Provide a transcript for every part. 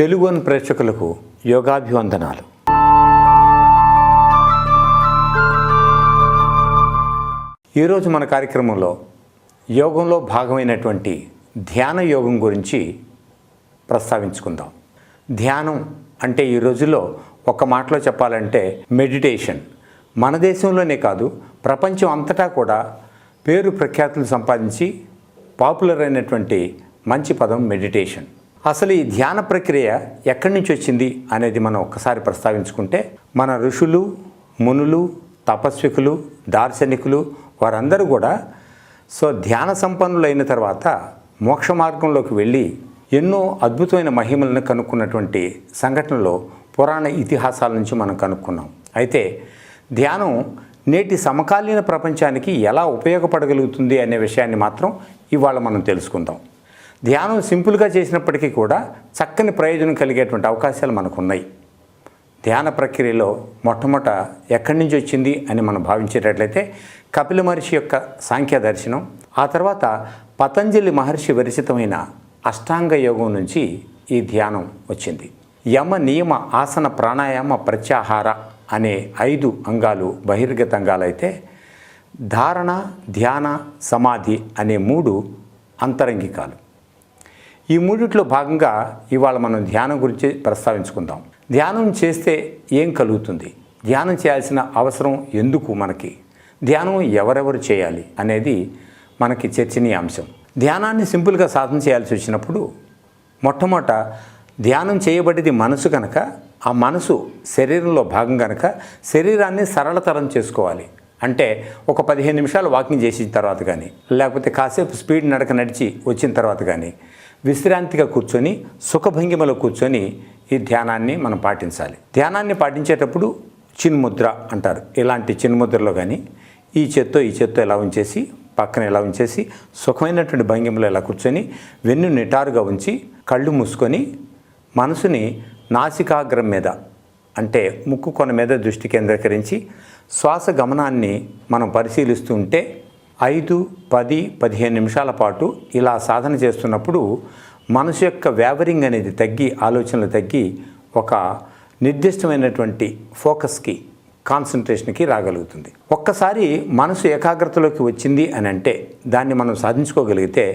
Telugu one ప్రేక్షకులకు యోగాభివందనాలు. ఈరోజు మన కార్యక్రమంలో యోగంలో భాగమైనటువంటి ధ్యాన యోగం గురించి ప్రస్తావించుకుందాం. ధ్యానం అంటే ఈ రోజుల్లో ఒక మాటలో చెప్పాలంటే మెడిటేషన్. మన దేశంలోనే కాదు, ప్రపంచం అంతటా కూడా పేరు ప్రఖ్యాతులు సంపాదించి పాపులర్ అయినటువంటి మంచి పదం మెడిటేషన్. అసలు ఈ ధ్యాన ప్రక్రియ ఎక్కడి నుంచి వచ్చింది అనేది మనం ఒక్కసారి ప్రస్తావించుకుంటే, మన ఋషులు, మునులు, తపస్వికులు, దార్శనికులు వారందరూ కూడా ధ్యాన సంపన్నులైన తర్వాత మోక్ష మార్గంలోకి వెళ్ళి ఎన్నో అద్భుతమైన మహిమలను కనుక్కున్నటువంటి సంఘటనలో పురాణ ఇతిహాసాల నుంచి మనం కనుక్కున్నాం. అయితే ధ్యానం నేటి సమకాలీన ప్రపంచానికి ఎలా ఉపయోగపడగలుగుతుంది అనే విషయాన్ని మాత్రం ఇవాళ మనం తెలుసుకుందాం. ధ్యానం సింపుల్గా చేసినప్పటికీ కూడా చక్కని ప్రయోజనం కలిగేటువంటి అవకాశాలు మనకున్నాయి. ధ్యాన ప్రక్రియలో మొట్టమొదట ఎక్కడి నుంచి వచ్చింది అని మనం భావించేటట్లయితే కపిల మహర్షి యొక్క సాంఖ్య దర్శనం, ఆ తర్వాత పతంజలి మహర్షి విరచితమైన అష్టాంగ యోగం నుంచి ఈ ధ్యానం వచ్చింది. యమ, నియమ, ఆసన, ప్రాణాయామ, ప్రత్యాహార అనే 5 అంగాలు బహిర్గత అంగాలైతే ధారణ, ధ్యాన, సమాధి అనే 3 అంతరంగికాలు. ఈ మూడిట్లో భాగంగా ఇవాళ మనం ధ్యానం గురించి ప్రస్తావించుకుందాం. ధ్యానం చేస్తే ఏం కలుగుతుంది, ధ్యానం చేయాల్సిన అవసరం ఎందుకు మనకి, ధ్యానం ఎవరెవరు చేయాలి అనేది మనకి చర్చనీయాంశం. ధ్యానాన్ని సింపుల్గా సాధన చేయాల్సి వచ్చినప్పుడు మొట్టమొదట ధ్యానం చేయబడేది మనసు కనుక, ఆ మనసు శరీరంలో భాగం కనుక శరీరాన్ని సరళతరం చేసుకోవాలి. అంటే ఒక 15 నిమిషాలు వాకింగ్ చేసిన తర్వాత కానీ, లేకపోతే కాసేపు స్పీడ్ నడక నడిచి వచ్చిన తర్వాత కానీ విశ్రాంతిగా కూర్చొని సుఖభంగిమలో కూర్చొని ఈ ధ్యానాన్ని మనం పాటించాలి. ధ్యానాన్ని పాటించేటప్పుడు చిన్ముద్ర అంటారు. ఇలాంటి చిన్ముద్రలో కానీ ఈ చేత్తో ఇలా ఉంచేసి, పక్కన ఇలా ఉంచేసి సుఖమైనటువంటి భంగిమలో ఇలా కూర్చొని వెన్ను నిటారుగా ఉంచి కళ్ళు మూసుకొని మనసుని నాసికాగ్రం మీద అంటే ముక్కు కొన మీద దృష్టి కేంద్రీకరించి శ్వాస గమనాన్ని మనం పరిశీలిస్తూ ఉంటే 5, 10, 15 నిమిషాల పాటు ఇలా సాధన చేస్తున్నప్పుడు మనసు యొక్క వ్యావరింగ్ అనేది తగ్గి, ఆలోచనలు తగ్గి ఒక నిర్దిష్టమైనటువంటి ఫోకస్కి, కాన్సన్ట్రేషన్కి రాగలుగుతుంది. ఒక్కసారి మనసు ఏకాగ్రతలోకి వచ్చింది అని అంటే దాన్ని మనం సాధించుకోగలిగితే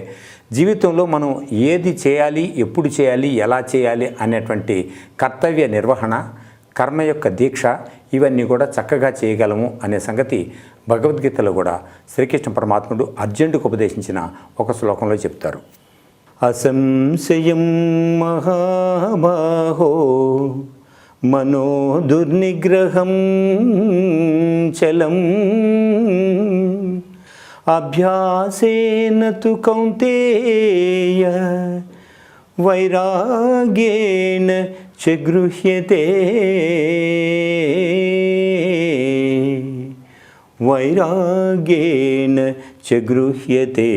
జీవితంలో మనం ఏది చేయాలి, ఎప్పుడు చేయాలి, ఎలా చేయాలి అనేటువంటి కర్తవ్య నిర్వహణ, కర్మ యొక్క దీక్ష ఇవన్నీ కూడా చక్కగా చేయగలము అనే సంగతి భగవద్గీతలో కూడా శ్రీకృష్ణ పరమాత్ముడు అర్జునుడికి ఉపదేశించిన ఒక శ్లోకంలో చెప్తారు. అసంశయం మహాబాహో మనో దుర్నిగ్రహం చలం అభ్యాసేన తు కౌంతేయ వైరాగ్యేన చ గృహ్యతే వైరాగ్యేన చ గృహ్యతే.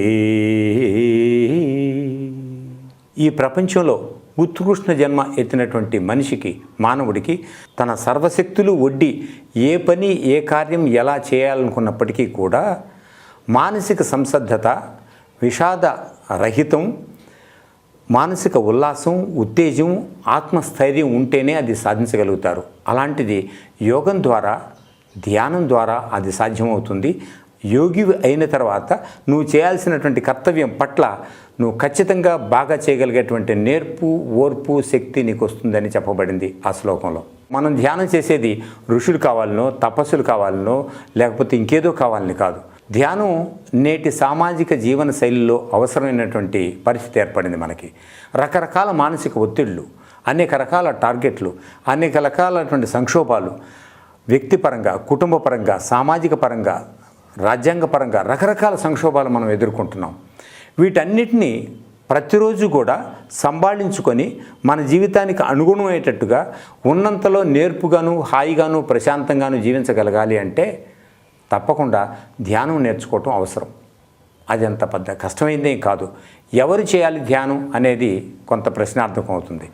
ఈ ప్రపంచంలో ఉత్కృష్ణ జన్మ ఎత్తినటువంటి మనిషికి, మానవుడికి తన సర్వశక్తులు ఒడ్డి ఏ పని, ఏ కార్యం ఎలా చేయాలనుకున్నప్పటికీ కూడా మానసిక సంసిద్ధత, విషాద రహితం, మానసిక ఉల్లాసం, ఉత్తేజం, ఆత్మస్థైర్యం ఉంటేనే అది సాధించగలుగుతారు. అలాంటిది యోగం ద్వారా, ధ్యానం ద్వారా అది సాధ్యమవుతుంది. యోగి అయిన తర్వాత నువ్వు చేయాల్సినటువంటి కర్తవ్యం పట్ల నువ్వు ఖచ్చితంగా బాగా చేయగలిగేటువంటి నేర్పు, ఓర్పు, శక్తి నీకు వస్తుందని చెప్పబడింది ఆ శ్లోకంలో. మనం ధ్యానం చేసేది ఋషులు కావాలనో, తపస్సులు కావాలనో, లేకపోతే ఇంకేదో కావాలని కాదు. ధ్యానం నేటి సామాజిక జీవన శైలిలో అవసరమైనటువంటి పరిస్థితి ఏర్పడింది మనకి. రకరకాల మానసిక ఒత్తిళ్ళు, అనేక రకాల టార్గెట్లు, అనేక రకాలైనటువంటి సంక్షోభాలు, వ్యక్తిపరంగా, కుటుంబపరంగా, సామాజిక పరంగా, రాజ్యాంగపరంగా రకరకాల సంక్షోభాలు మనం ఎదుర్కొంటున్నాం. వీటన్నిటినీ ప్రతిరోజు కూడా సంభాళించుకొని మన జీవితానికి అనుగుణమయ్యేటట్టుగా ఉన్నంతలో నేర్పుగాను, హాయిగాను, ప్రశాంతంగాను జీవించగలగాలి అంటే తప్పకుండా ధ్యానం నేర్చుకోవటం అవసరం. అది అంత పెద్ద కష్టమైందేం కాదు. ఎవరు చేయాలి ధ్యానం అనేది కొంత ప్రశ్నార్థకం అవుతుంది.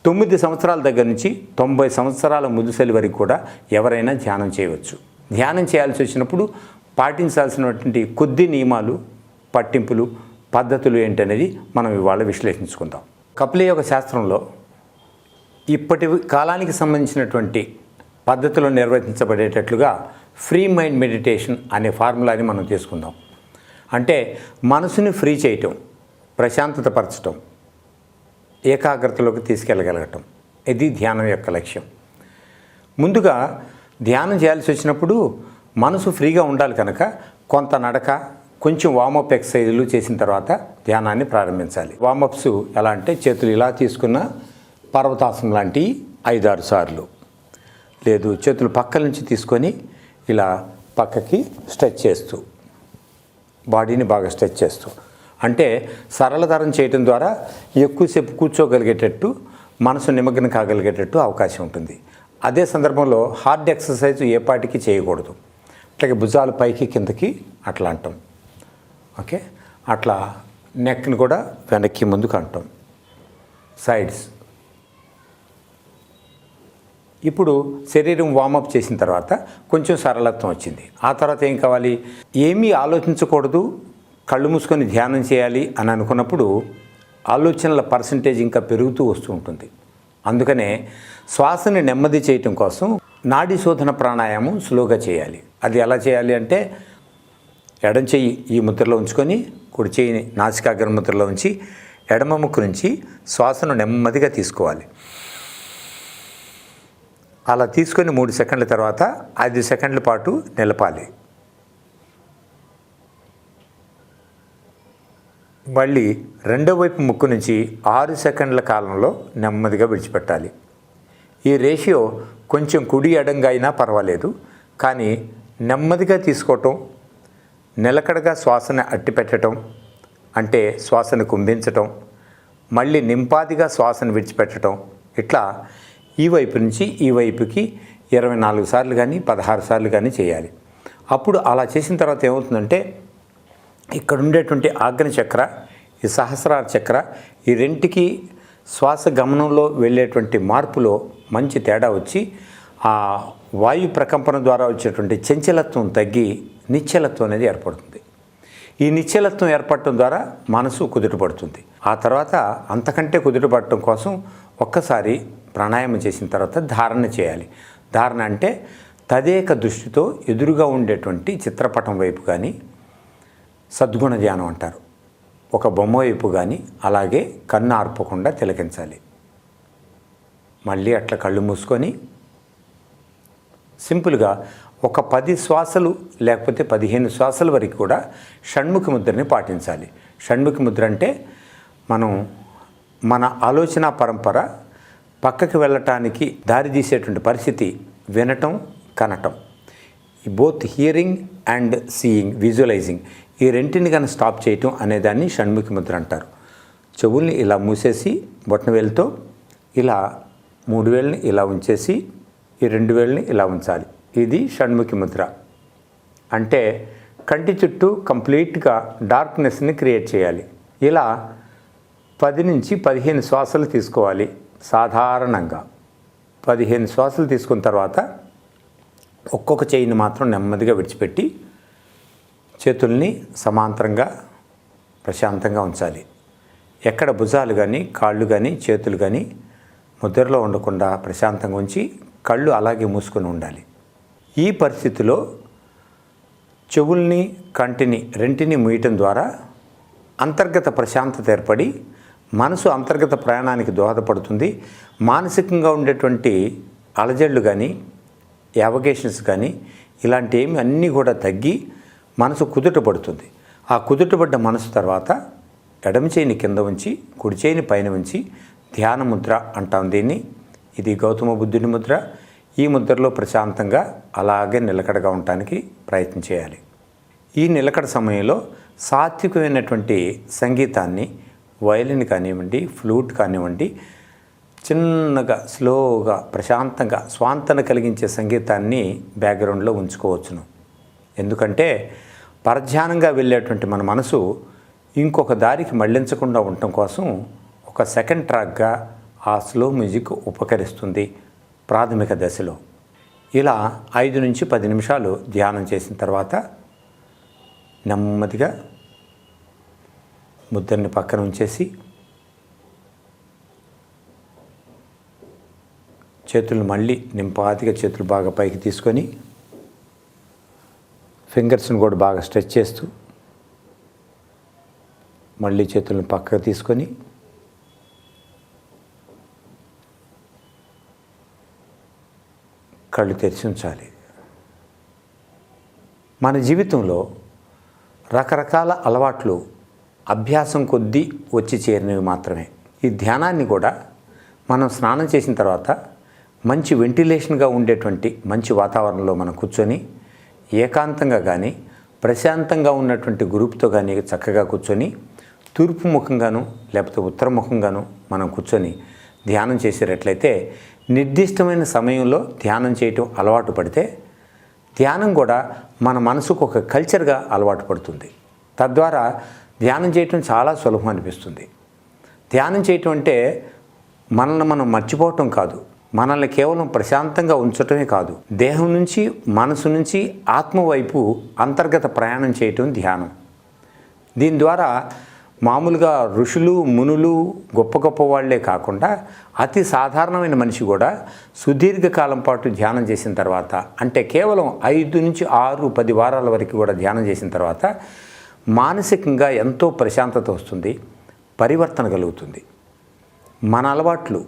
9 సంవత్సరాల దగ్గర నుంచి 90 సంవత్సరాల ముదుసలి వరకు కూడా ఎవరైనా ధ్యానం చేయవచ్చు. ధ్యానం చేయాల్సి వచ్చినప్పుడు పాటించాల్సినటువంటి కొద్ది నియమాలు, పట్టింపులు, పద్ధతులు ఏంటనేది మనం ఇవాళ విశ్లేషించుకుందాం. కపిల యోగ శాస్త్రంలో ఇప్పటి కాలానికి సంబంధించినటువంటి పద్ధతిలో నిర్వహించబడేటట్లుగా ఫ్రీ మైండ్ మెడిటేషన్ అనే ఫార్ములాని మనం తీసుకుందాం. అంటే మనసుని ఫ్రీ చేయటం, ప్రశాంతత పరచటం, ఏకాగ్రతలోకి తీసుకెళ్ళగలగటం, ఇది ధ్యానం యొక్క లక్ష్యం. ముందుగా ధ్యానం చేయాల్సి వచ్చినప్పుడు మనసు ఫ్రీగా ఉండాలి కనుక కొంత నడక, కొంచెం వార్మప్ ఎక్సర్సైజులు చేసిన తర్వాత ధ్యానాన్ని ప్రారంభించాలి. వార్మప్స్ ఎలా అంటే చేతులు ఇలా తీసుకున్న పర్వతాసనం లాంటి 5-6 సార్లు, లేదు చేతులు పక్కల నుంచి తీసుకొని ఇలా పక్కకి స్ట్రెచ్ చేస్తూ, బాడీని బాగా స్ట్రెచ్ చేస్తూ, అంటే సరళతరం చేయటం ద్వారా ఎక్కువసేపు కూర్చోగలిగేటట్టు, మనసు నిమగ్నం కాగలిగేటట్టు అవకాశం ఉంటుంది. అదే సందర్భంలో హార్డ్ ఎక్సర్సైజ్ ఏ పాటికి చేయకూడదు. అట్లాగే భుజాలు పైకి కిందకి అట్లా అంటాం. ఓకే, అట్లా నెక్ని కూడా వెనక్కి ముందుకు అంటాం, సైడ్స్. ఇప్పుడు శరీరం వార్మప్ చేసిన తర్వాత కొంచెం సరళత్వం వచ్చింది. ఆ తర్వాత ఏం కావాలి? ఏమీ ఆలోచించకూడదు, కళ్ళు మూసుకొని ధ్యానం చేయాలి అని అనుకున్నప్పుడు ఆలోచనల పర్సంటేజ్ ఇంకా పెరుగుతూ వస్తూ ఉంటుంది. అందుకనే శ్వాసని నెమ్మది చేయటం కోసం నాడీ శోధన ప్రాణాయామం స్లోగా చేయాలి. అది ఎలా చేయాలి అంటే ఎడం చెయ్యి ఈ ముద్రలో ఉంచుకొని కుడి చెయ్యిని నాసికాగ్ర ముద్రలో ఉంచి ఎడమ ముక్కు నుంచి శ్వాసను నెమ్మదిగా తీసుకోవాలి. అలా తీసుకొని 3 సెకండ్ల తర్వాత 5 సెకండ్ల పాటు నిలపాలి. మళ్ళీ రెండో వైపు ముక్కు నుంచి 6 సెకండ్ల కాలంలో నెమ్మదిగా విడిచిపెట్టాలి. ఈ రేషియో కొంచెం కుడి ఎడంగా అయినా పర్వాలేదు, కానీ నెమ్మదిగా తీసుకోవటం, నిలకడగా శ్వాసను అట్టిపెట్టడం, అంటే శ్వాసను కుంభించటం, మళ్ళీ నింపాదిగా శ్వాసను విడిచిపెట్టడం, ఇట్లా ఈ వైపు నుంచి ఈ వైపుకి 24 సార్లు కానీ 16 సార్లు కానీ చేయాలి. అప్పుడు అలా చేసిన తర్వాత ఏమవుతుందంటే ఇక్కడ ఉండేటువంటి ఆగ్నేయ చక్ర, ఈ సహస్రార చక్ర, ఈ రెంటికి శ్వాస గమనంలో వెళ్ళేటువంటి మార్పులో మంచి తేడా వచ్చి ఆ వాయు ప్రకంపన ద్వారా వచ్చేటువంటి చంచలత్వం తగ్గి నిశ్చలత్వం అనేది ఏర్పడుతుంది. ఈ నిశ్చలత్వం ఏర్పడటం ద్వారా మనసు కుదుటపడుతుంది. ఆ తర్వాత అంతకంటే కుదుటపడటం కోసం ఒక్కసారి ప్రాణాయామం చేసిన తర్వాత ధారణ చేయాలి. ధారణ అంటే తదేక దృష్టితో ఎదురుగా ఉండేటువంటి చిత్రపటం వైపు కానీ, సద్గుణ ధ్యానం అంటారు, ఒక బొమ్మ వైపు కానీ అలాగే కన్ను ఆర్పకుండా తిలకించాలి. మళ్ళీ అట్లా కళ్ళు మూసుకొని సింపుల్గా ఒక 10 శ్వాసలు లేకపోతే 15 శ్వాసల వరకు కూడా షణ్ముఖ ముద్రని పాటించాలి. షణ్ముఖ ముద్ర అంటే మన ఆలోచన పరంపర పక్కకి వెళ్ళటానికి దారి తీసేటువంటి పరిస్థితి వినటం, కనటం, both hearing and seeing, visualizing, ఈ రెంటిని కానీ స్టాప్ చేయటం అనేదాన్ని షణ్ముఖ ముద్ర అంటారు. చెవుల్ని ఇలా మూసేసి బొటన వేలుతో ఇలా 3 వేళ్ళని ఇలా ఉంచేసి ఈ 2 వేళ్ళని ఇలా ఉంచాలి. ఇది షణ్ముఖి ముద్ర. అంటే కంటి చుట్టూ కంప్లీట్గా డార్క్నెస్ని క్రియేట్ చేయాలి. ఇలా 10 నుంచి 15 శ్వాసలు తీసుకోవాలి. సాధారణంగా 15 శ్వాసలు తీసుకున్న తర్వాత ఒక్కొక్క చెయ్యిని మాత్రం నెమ్మదిగా విడిచిపెట్టి చేతుల్ని సమాంతరంగా ప్రశాంతంగా ఉంచాలి. ఎక్కడ భుజాలు కానీ కాళ్ళు కానీ చేతులు కానీ ముద్రలో ఉండకుండా ప్రశాంతంగా ఉంచి కళ్ళు అలాగే మూసుకొని ఉండాలి. ఈ పరిస్థితిలో చెవుల్ని, కంటిని రెంటిని మూయటం ద్వారా అంతర్గత ప్రశాంతత ఏర్పడి మనసు అంతర్గత ప్రయాణానికి దోహదపడుతుంది. మానసికంగా ఉండేటువంటి అలజడులు కానీ, యావగేషన్స్ కానీ ఇలాంటి ఏమి అన్నీ కూడా తగ్గి మనసు కుదుటపడుతుంది. ఆ కుదుటపడ్డ మనసు తర్వాత ఎడమ చేయిని కింద ఉంచి కుడి చేయిని పైన ఉంచి ధ్యాన ముద్ర అంటాం దీన్ని. ఇది గౌతమ బుద్ధుని ముద్ర. ఈ ముద్రలో ప్రశాంతంగా అలాగే నిలకడగా ఉండటానికి ప్రయత్నం చేయాలి. ఈ నిలకడ సమయంలో సాత్వికమైనటువంటి సంగీతాన్ని, వయలిన్ కానివ్వండి, ఫ్లూట్ కానివ్వండి, చిన్నగా స్లోగా ప్రశాంతంగా స్వాంతన కలిగించే సంగీతాన్ని బ్యాక్గ్రౌండ్లో ఉంచుకోవచ్చును. ఎందుకంటే పరధ్యానంగా వెళ్ళేటువంటి మన మనసు ఇంకొక దారికి మళ్లించకుండా ఉండటం కోసం ఒక సెకండ్ ట్రాక్గా ఆ స్లో మ్యూజిక్ ఉపకరిస్తుంది ప్రాథమిక దశలో. ఇలా 5 నుంచి 10 నిమిషాలు ధ్యానం చేసిన తర్వాత నెమ్మదిగా ముద్రని పక్కన ఉంచేసి చేతులు మళ్ళీ నింపాతిగా చేతులు బాగా పైకి తీసుకొని ఫింగర్స్ని కూడా బాగా స్ట్రెచ్ చేస్తూ మళ్ళీ చేతులను పక్కకు తీసుకొని కళ్ళు తెరిచి ఉంచాలి. మన జీవితంలో రకరకాల అలవాట్లు అభ్యాసం కొద్దీ వచ్చి చేరినవి మాత్రమే. ఈ ధ్యానాన్ని కూడా మనం స్నానం చేసిన తర్వాత మంచి వెంటిలేషన్గా ఉండేటువంటి మంచి వాతావరణంలో మనం కూర్చొని ఏకాంతంగా కానీ ప్రశాంతంగా ఉన్నటువంటి గ్రూప్తో కానీ చక్కగా కూర్చొని తూర్పు ముఖంగాను లేకపోతే ఉత్తర ముఖంగాను మనం కూర్చొని ధ్యానం చేసేటట్లయితే నిర్దిష్టమైన సమయంలో ధ్యానం చేయటం అలవాటు పడితే ధ్యానం కూడా మన మనసుకు ఒక కల్చర్గా అలవాటు పడుతుంది. తద్వారా ధ్యానం చేయటం చాలా సులభం అనిపిస్తుంది. ధ్యానం చేయటం అంటే మనల్ని మనం మర్చిపోవటం కాదు, మనల్ని కేవలం ప్రశాంతంగా ఉంచటమే కాదు, దేహం నుంచి మనసు నుంచి ఆత్మ వైపు అంతర్గత ప్రయాణం చేయటం ధ్యానం. దీని ద్వారా మామూలుగా ఋషులు మునులు గొప్ప గొప్ప వాళ్లే కాకుండా అతి సాధారణమైన మనిషి కూడా సుదీర్ఘకాలం పాటు ధ్యానం చేసిన తర్వాత, అంటే కేవలం 5 నుంచి 6, 10 వారాల వరకు కూడా ధ్యానం చేసిన తర్వాత మానసికంగా ఎంతో ప్రశాంతత వస్తుంది, పరివర్తన కలుగుతుంది. మన అలవాట్లు,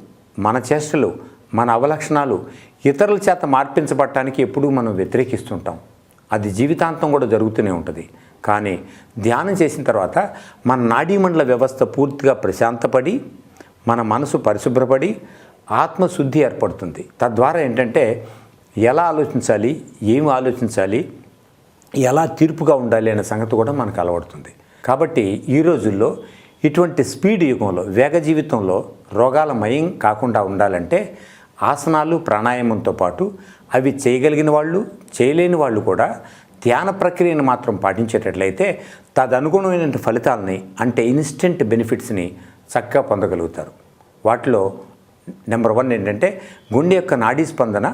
మన చేష్టలు, మన అవలక్షణాలు ఇతరుల చేత మార్పించబడటానికి ఎప్పుడూ మనం వ్యతిరేకిస్తుంటాం. అది జీవితాంతం కూడా జరుగుతూనే ఉంటుంది. కానీ ధ్యానం చేసిన తర్వాత మన నాడీమండల వ్యవస్థ పూర్తిగా ప్రశాంతపడి మన మనసు పరిశుభ్రపడి ఆత్మశుద్ధి ఏర్పడుతుంది. తద్వారా ఏంటంటే ఎలా ఆలోచించాలి, ఏమి ఆలోచించాలి, ఎలా తీర్పుగా ఉండాలి అనే సంగతి కూడా మనకు అలవడుతుంది. కాబట్టి ఈ రోజుల్లో ఇటువంటి స్పీడ్ యుగంలో వేగ జీవితంలో రోగాల మయం కాకుండా ఉండాలంటే ఆసనాలు ప్రాణాయామంతో పాటు అవి చేయగలిగిన వాళ్ళు చేయలేని వాళ్ళు కూడా ధ్యాన ప్రక్రియను మాత్రం పాటించేటట్లయితే తదనుగుణమైన ఫలితాలని అంటే ఇన్స్టెంట్ బెనిఫిట్స్ని చక్కగా పొందగలుగుతారు. వాటిలో నెంబర్ 1 ఏంటంటే గుండె యొక్క నాడీ స్పందన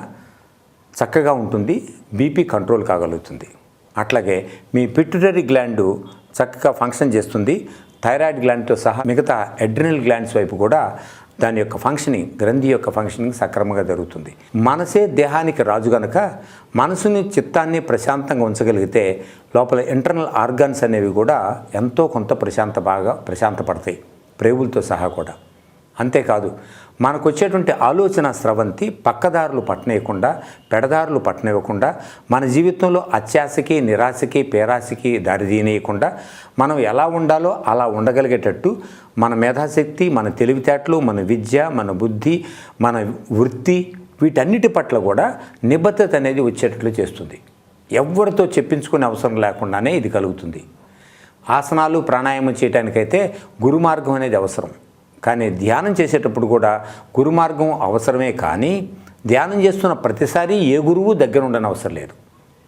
చక్కగా ఉంటుంది, బీపీ కంట్రోల్ కాగలుగుతుంది. అట్లాగే మీ పిట్యూటరీ గ్లాండు చక్కగా ఫంక్షన్ చేస్తుంది. థైరాయిడ్ గ్లాండ్తో సహా మిగతా అడ్రినల్ గ్లాండ్స్ వైపు కూడా దాని యొక్క ఫంక్షనింగ్, గ్రంథి యొక్క ఫంక్షనింగ్ సక్రమంగా జరుగుతుంది. మనసే దేహానికి రాజు గనక మనసుని చిత్తాన్ని ప్రశాంతంగా ఉంచగలిగితే లోపల ఇంటర్నల్ ఆర్గాన్స్ అనేవి కూడా ఎంతో కొంత ప్రశాంతపడతాయి, ప్రేవులతో సహా కూడా. అంతేకాదు మనకు వచ్చేటువంటి ఆలోచన స్రవంతి పక్కదారులు పట్టనేయకుండా, పెడదారులు పట్టనివ్వకుండా, మన జీవితంలో అత్యాశకి, నిరాశకి, పేరాశకి దారితీయనీయకుండా మనం ఎలా ఉండాలో అలా ఉండగలిగేటట్టు మన మేధాశక్తి, మన తెలివితేటలు, మన విద్య, మన బుద్ధి, మన వృత్తి వీటన్నిటి పట్ల కూడా నిబద్ధత అనేది వచ్చేటట్లు చేస్తుంది. ఎవరితో చెప్పించుకునే అవసరం లేకుండానే ఇది కలుగుతుంది. ఆసనాలు ప్రాణాయామం చేయడానికైతే గురు మార్గం అనేది అవసరం. కానీ ధ్యానం చేసేటప్పుడు కూడా గురు మార్గం అవసరమే. కానీ ధ్యానం చేస్తున్న ప్రతిసారి ఏ గురువు దగ్గర ఉండని అవసరం లేదు.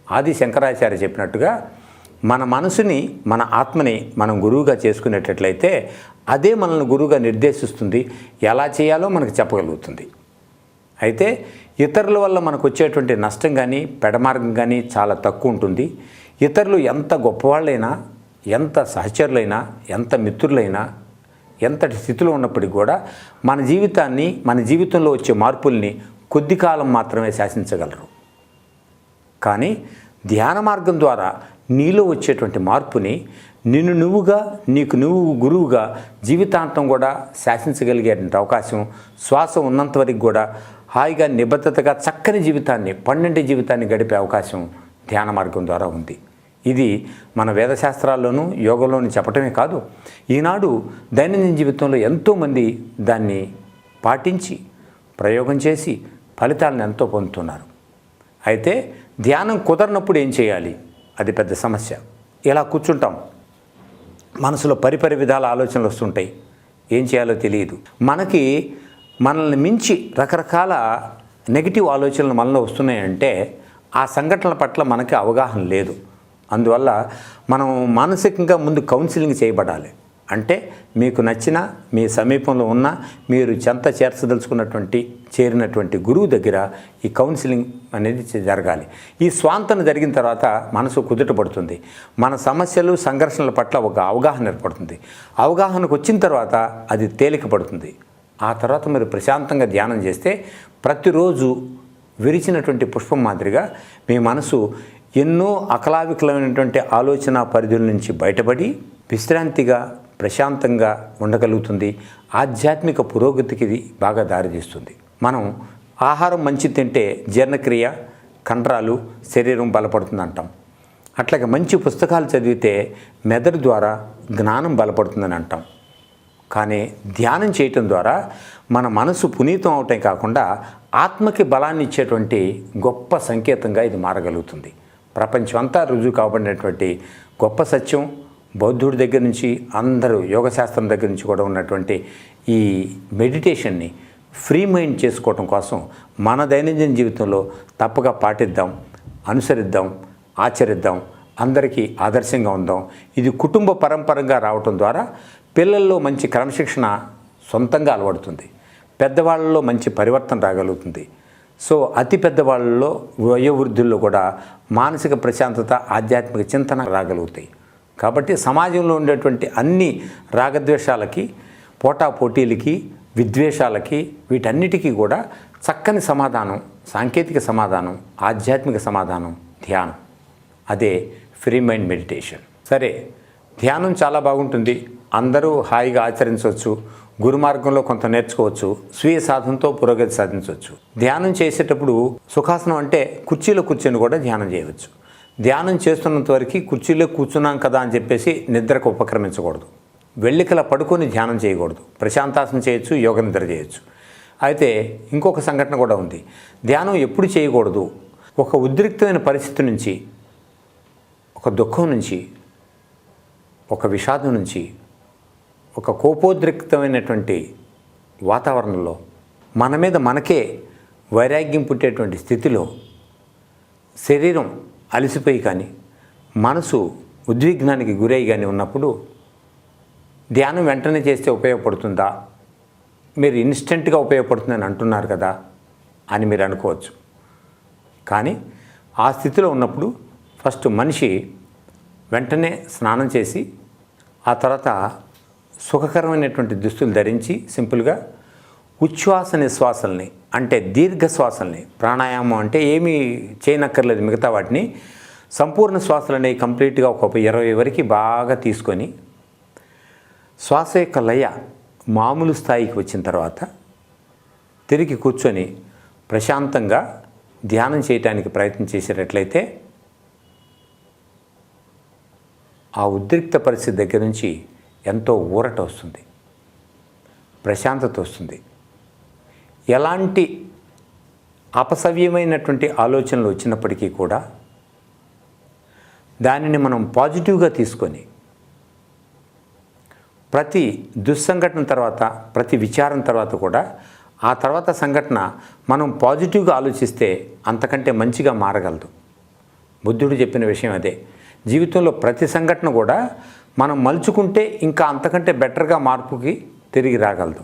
ఆది శంకరాచార్య చెప్పినట్టుగా మన మనసుని, మన ఆత్మని మనం గురువుగా చేసుకునేటట్లయితే అదే మనల్ని గురువుగా నిర్దేశిస్తుంది, ఎలా చేయాలో మనకు చెప్పగలుగుతుంది. అయితే ఇతరుల వల్ల మనకు వచ్చేటువంటి నష్టం కానీ పెడమార్గం కానీ చాలా తక్కువ ఉంటుంది. ఇతరులు ఎంత గొప్పవాళ్ళైనా, ఎంత సహచరులైనా, ఎంత మిత్రులైనా, ఎంతటి స్థితిలో ఉన్నప్పటికీ కూడా మన జీవితాన్ని, మన జీవితంలో వచ్చే మార్పుల్ని కొద్ది కాలం మాత్రమే శాసించగలరు. కానీ ధ్యాన మార్గం ద్వారా నీలో వచ్చేటువంటి మార్పుని నిన్ను నువ్వుగా, నీకు నువ్వు గురువుగా జీవితాంతం కూడా శాసించగలిగే అవకాశం, శ్వాస ఉన్నంత వరకు కూడా హాయిగా నిబద్ధతగా చక్కని జీవితాన్ని, పన్నెండు జీవితాన్ని గడిపే అవకాశం ధ్యాన మార్గం ద్వారా ఉంది. ఇది మన వేదశాస్త్రాల్లోనూ యోగంలోనూ చెప్పటమే కాదు, ఈనాడు దైనందిన జీవితంలో ఎంతోమంది దాన్ని పాటించి ప్రయోగం చేసి ఫలితాలను ఎంతో పొందుతున్నారు. అయితే ధ్యానం కుదరనప్పుడు ఏం చేయాలి? అది పెద్ద సమస్య. ఇలా కూర్చుంటాం, మనసులో పరిపరి విధాల ఆలోచనలు వస్తుంటాయి, ఏం చేయాలో తెలియదు. మనల్ని మించి రకరకాల నెగిటివ్ ఆలోచనలు మనలో వస్తున్నాయంటే ఆ సంఘటనల పట్ల మనకి అవగాహన లేదు. అందువల్ల మనం మానసికంగా ముందు కౌన్సిలింగ్ చేయబడాలి. అంటే మీకు నచ్చిన, మీ సమీపంలో ఉన్న, మీరు చెంత చేరినటువంటి గురువు దగ్గర ఈ కౌన్సిలింగ్ అనేది జరగాలి. ఈ స్వాంతన జరిగిన తర్వాత మనసు కుదుటపడుతుంది. మన సమస్యలు, సంఘర్షణల పట్ల ఒక అవగాహన ఏర్పడుతుంది. అవగాహనకు వచ్చిన తర్వాత అది తేలిక పడుతుంది. ఆ తర్వాత మీరు ప్రశాంతంగా ధ్యానం చేస్తే ప్రతిరోజు విరిచినటువంటి పుష్పం మాదిరిగా మీ మనసు ఎన్నో అకలావికలమైనటువంటి ఆలోచన పరిధుల నుంచి బయటపడి విశ్రాంతిగా ప్రశాంతంగా ఉండగలుగుతుంది. ఆధ్యాత్మిక పురోగతికి ఇది బాగా దారితీస్తుంది. మనం ఆహారం మంచి తింటే జీర్ణక్రియ, కండరాలు, శరీరం బలపడుతుంది అంటాం. అట్లాగే మంచి పుస్తకాలు చదివితే మెదడు ద్వారా జ్ఞానం బలపడుతుందని అంటాం. కానీ ధ్యానం చేయటం ద్వారా మన మనసు పునీతం అవటం కాకుండా ఆత్మకి బలాన్ని ఇచ్చేటువంటి గొప్ప సంకేతంగా ఇది మారగలుగుతుంది. ప్రపంచం అంతా రుజువు కాబడినటువంటి గొప్ప సత్యం. బౌద్ధుడి దగ్గర నుంచి అందరూ యోగశాస్త్రం దగ్గర నుంచి కూడా ఉన్నటువంటి ఈ మెడిటేషన్ని ఫ్రీ మైండ్ చేసుకోవటం కోసం మన దైనందిన జీవితంలో తప్పగా పాటిద్దాం, అనుసరిద్దాం, ఆచరిద్దాం, అందరికీ ఆదర్శంగా ఉందాం. ఇది కుటుంబ పరంపరంగా రావటం ద్వారా పిల్లల్లో మంచి క్రమశిక్షణ సొంతంగా అలవడుతుంది. పెద్దవాళ్ళలో మంచి పరివర్తన రాగలుగుతుంది. సో అతి పెద్దవాళ్ళలో, వయోవృద్ధుల్లో కూడా మానసిక ప్రశాంతత, ఆధ్యాత్మిక చింతన రాగలుగుతాయి. కాబట్టి సమాజంలో ఉండేటువంటి అన్ని రాగద్వేషాలకి, పోటాపోటీలకి, విద్వేషాలకి, వీటన్నిటికీ కూడా చక్కని సమాధానం, సాంకేతిక సమాధానం, ఆధ్యాత్మిక సమాధానం ధ్యానం. అదే ఫ్రీ మైండ్ మెడిటేషన్. సరే, ధ్యానం చాలా బాగుంటుంది. అందరూ హాయిగా ఆచరించవచ్చు. గురు మార్గంలో కొంత నేర్చుకోవచ్చు. స్వీయ సాధనతో పురోగతి సాధించవచ్చు. ధ్యానం చేసేటప్పుడు సుఖాసనం అంటే కుర్చీలో కూర్చొని కూడా ధ్యానం చేయవచ్చు. ధ్యానం చేస్తున్నంత వరకు కుర్చీలో కూర్చున్నాం కదా అని చెప్పేసి నిద్రకు ఉపక్రమించకూడదు. వెళ్లికలా పడుకొని ధ్యానం చేయకూడదు. ప్రశాంతాసనం చేయొచ్చు, యోగ నిద్ర చేయొచ్చు. అయితే ఇంకొక సంఘటన కూడా ఉంది. ధ్యానం ఎప్పుడు చేయకూడదు? ఒక ఉద్రిక్తమైన పరిస్థితి నుంచి, ఒక దుఃఖం నుంచి, ఒక విషాదం నుంచి, ఒక కోపోద్రిక్తమైనటువంటి వాతావరణంలో మన మీద మనకే వైరాగ్యం పుట్టేటువంటి స్థితిలో శరీరం అలసిపోయి కానీ, మనసు ఉద్విగ్నానికి గురై కానీ ఉన్నప్పుడు ధ్యానం వెంటనే చేస్తే ఉపయోగపడుతుందా? మీరు ఇన్స్టెంట్గా ఉపయోగపడుతుందని అంటున్నారు కదా అని మీరు అనుకోవచ్చు. కానీ ఆ స్థితిలో ఉన్నప్పుడు ఫస్ట్ మనిషి వెంటనే స్నానం చేసి ఆ తర్వాత సుఖకరమైనటువంటి దుస్తులు ధరించి సింపుల్గా ఉచ్ఛ్వాస నిశ్వాసల్ని, అంటే దీర్ఘ శ్వాసల్ని, ప్రాణాయామం అంటే ఏమీ చేయనక్కర్లేదు, మిగతా వాటిని సంపూర్ణ శ్వాసలు అనేవి కంప్లీట్గా ఒక 20 వరకు బాగా తీసుకొని శ్వాస యొక్క లయ మామూలు స్థాయికి వచ్చిన తర్వాత తిరిగి కూర్చొని ప్రశాంతంగా ధ్యానం చేయడానికి ప్రయత్నం చేసేటట్లయితే ఆ ఉద్రిక్త పరిస్థితి దగ్గర నుంచి ఎంతో ఊరట వస్తుంది, ప్రశాంతత వస్తుంది. ఎలాంటి అపసవ్యమైనటువంటి ఆలోచనలు వచ్చినప్పటికీ కూడా దానిని మనం పాజిటివ్గా తీసుకొని ప్రతి దుస్సంఘటన తర్వాత, ప్రతి విచారం తర్వాత కూడా ఆ తర్వాత సంఘటన మనం పాజిటివ్గా ఆలోచిస్తే అంతకంటే మంచిగా మారగలదు. బుద్ధుడు చెప్పిన విషయం అదే. జీవితంలో ప్రతి సంఘటన కూడా మనం మలుచుకుంటే ఇంకా అంతకంటే బెటర్గా మార్పుకి తిరిగి రాగలదు.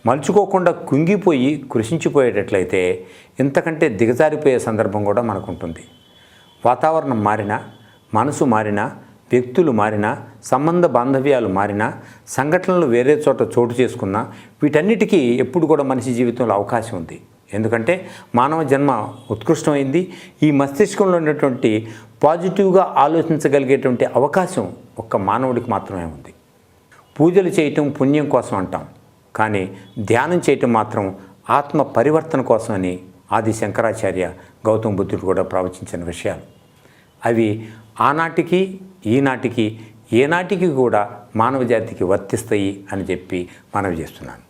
మలుచుకోకుండా కుంగిపోయి కృషించిపోయేటట్లయితే ఇంతకంటే దిగజారిపోయే సందర్భం కూడా మనకు ఉంటుంది. వాతావరణం మారినా, మనసు మారినా, వ్యక్తులు మారినా, సంబంధ బాంధవ్యాలు మారినా, సంఘటనలు వేరే చోట చోటు చేసుకున్నా, వీటన్నిటికీ ఎప్పుడు కూడా మనిషి జీవితంలో అవకాశం ఉంది. ఎందుకంటే మానవ జన్మ ఉత్కృష్టమైంది. ఈ మస్తిష్కంలో ఉన్నటువంటి పాజిటివ్గా ఆలోచించగలిగేటువంటి అవకాశం ఒక్క మానవుడికి మాత్రమే ఉంది. పూజలు చేయటం పుణ్యం కోసం అంటాం, కానీ ధ్యానం చేయటం మాత్రం ఆత్మ పరివర్తన కోసం అని ఆది శంకరాచార్య, గౌతమ బుద్ధుడు కూడా ప్రవచించిన విషయాలు. అవి ఆనాటికి ఈనాటికి ఏనాటికి కూడా మానవ జాతికి వర్తిస్తాయి అని చెప్పి మనవి చేస్తున్నాను.